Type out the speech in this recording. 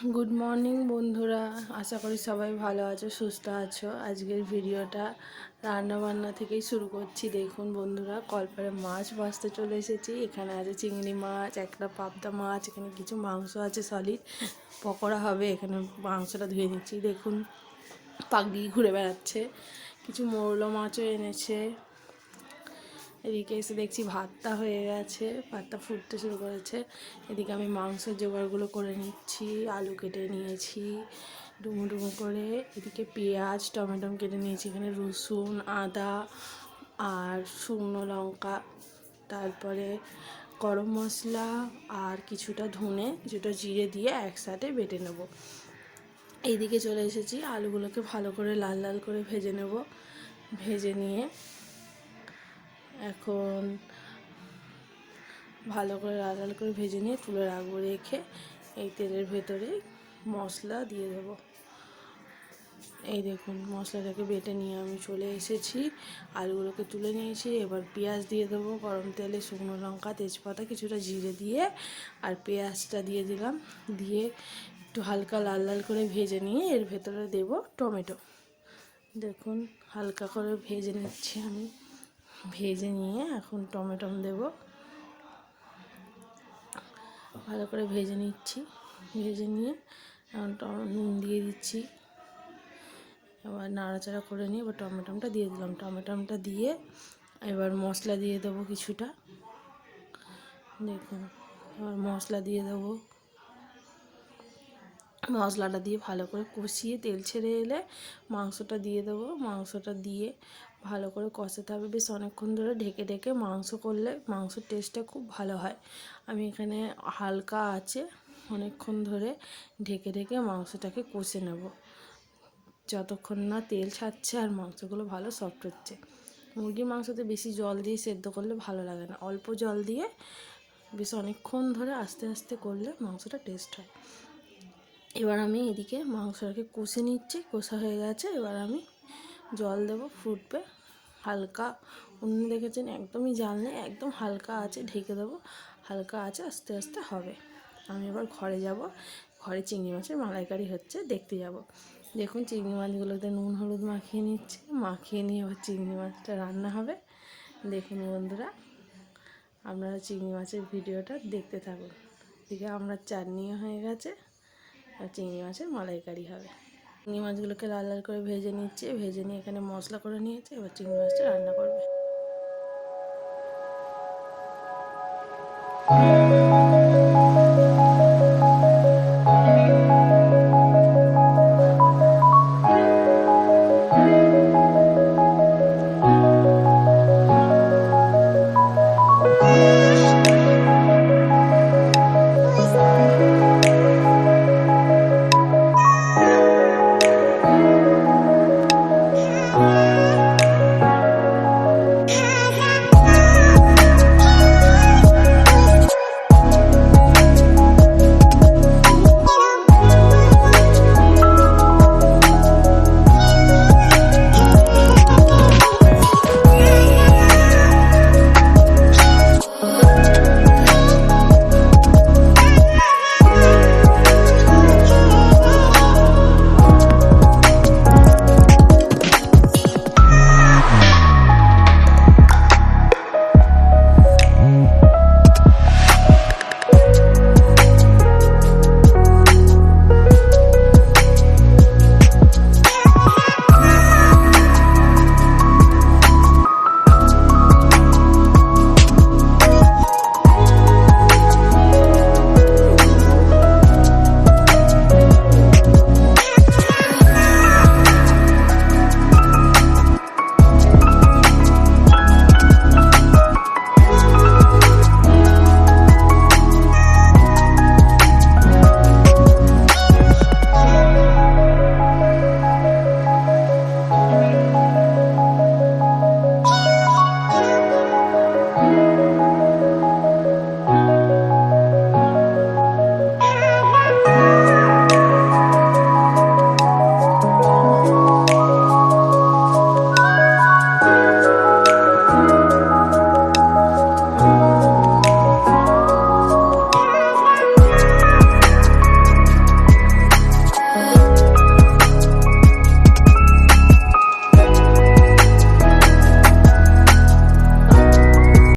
Good morning বন্ধুরা, আশা করি সবাই ভালো আছো, সুস্থ আছো। আজকের ভিডিওটা রান্নাবান্না থেকেই শুরু করছি। দেখুন বন্ধুরা, কলপারে মাছ ভাজতে চলে এসেছি। এখানে আছে চিংড়ি মাছ, একটা পাবদা মাছ, এখানে কিছু মাংস আছে সলিড, পকোড়া হবে। এখানে মাংসটা ধুয়ে নিচ্ছি। দেখুন পাগড়ি ঘুরে বেড়াচ্ছে। কিছু মৌরলা মাছও এনেছে। এদিকে এসে দেখছি ভাতটা হয়ে গেছে, ভাতটা ফুটতে শুরু করেছে। এদিকে আমি মাংসের জোগাড়গুলো করে নিচ্ছি। আলু কেটে নিয়েছি ডুমো ডুমো করে। এদিকে পেঁয়াজ টমেটো কেটে নিয়েছি। এখানে রসুন, আদা আর শুকনো লঙ্কা, তারপরে গরম মশলা আর কিছুটা ধনে, কিছুটা জিরে দিয়ে একসাথে বেটে নেব। এইদিকে চলে এসেছি, আলুগুলোকে ভালো করে লাল লাল করে ভেজে নেব। ভেজে নিয়ে এখন ভালো করে লাল লাল করে ভেজে নিয়ে তুলে রাখবো। রেখে এই তেলের ভেতরে মশলা দিয়ে দেবো। এই দেখুন মশলাটাকে বেটে নিয়ে আমি চলে এসেছি, আলুগুলোকে তুলে নিয়েছি। এবার পেঁয়াজ দিয়ে দেবো গরম তেলে, শুকনো লঙ্কা, তেজপাতা, কিছুটা জিরে দিয়ে আর পেঁয়াজটা দিয়ে দিলাম। দিয়ে একটু হালকা লাল লাল করে ভেজে নিয়ে এর ভেতরে দেব টমেটো। দেখুন হালকা করে ভেজে নিচ্ছি আমি। ভেজে নিয়ে এখন টমেটো দেবো। ভালো করে ভেজে নিচ্ছি। ভেজে নিয়ে নুন দিয়ে দিচ্ছি। এবার নাড়াচাড়া করে নিয়ে এবার টমেটোটা দিয়ে দিলাম। টমেটোটা দিয়ে এবার মশলা দিয়ে দেবো কিছুটা। দেখুন এবার মশলা দিয়ে দেবো। মশলাটা দিয়ে ভালো করে কষিয়ে তেল ছেড়ে এলে মাংসটা দিয়ে দেবো। মাংসটা দিয়ে ভালো করে কষাতে হবে বেশ অনেকক্ষণ ধরে। ঢেকে ঢেকে মাংস করলে মাংসের টেস্টটা খুব ভালো হয়। আমি এখানে হালকা আছে অনেকক্ষণ ধরে ঢেকে ঢেকে মাংসটাকে কষে নেব, যতক্ষণ না তেল ছাড়ছে আর মাংসগুলো ভালো সফট হচ্ছে। মুরগির মাংসতে বেশি জল দিয়ে সেদ্ধ করলে ভালো লাগে না, অল্প জল দিয়ে বেশ অনেকক্ষণ ধরে আস্তে আস্তে করলে মাংসটা টেস্ট হয়। এবার আমি এদিকে মাংসটাকে কষে নিচ্ছি। কষা হয়ে গেছে, এবার আমি জল দেব, ফুটবে। হালকা উনুন দেখেছেন, একদমই জাল নেই, একদম হালকা আছে, ঢেকে দেবো। হালকা আছে, আস্তে আস্তে হবে। আমি এবার ঘরে যাব। ঘরে চিংড়ি মাছের মালাইকারি হচ্ছে, দেখতে যাব। দেখুন চিংড়ি মাছগুলোতে নুন হলুদ মাখিয়ে নিচ্ছে। মাখিয়ে নিয়ে এবার চিংড়ি মাছটা রান্না হবে। দেখুন বন্ধুরা, আপনারা চিংড়ি মাছের ভিডিওটা দেখতে থাকুন। এদিকে আমরা চাটনিও হয়ে গেছে আর চিংড়ি মাছের মালাইকারি হবে। চিংড়ি মাছগুলোকে লাল লাল করে ভেজে নিচ্ছে। ভেজে নিয়ে এখানে মশলা করে নিয়েছে। এবার চিংড়ি মাছটা রান্না করবে।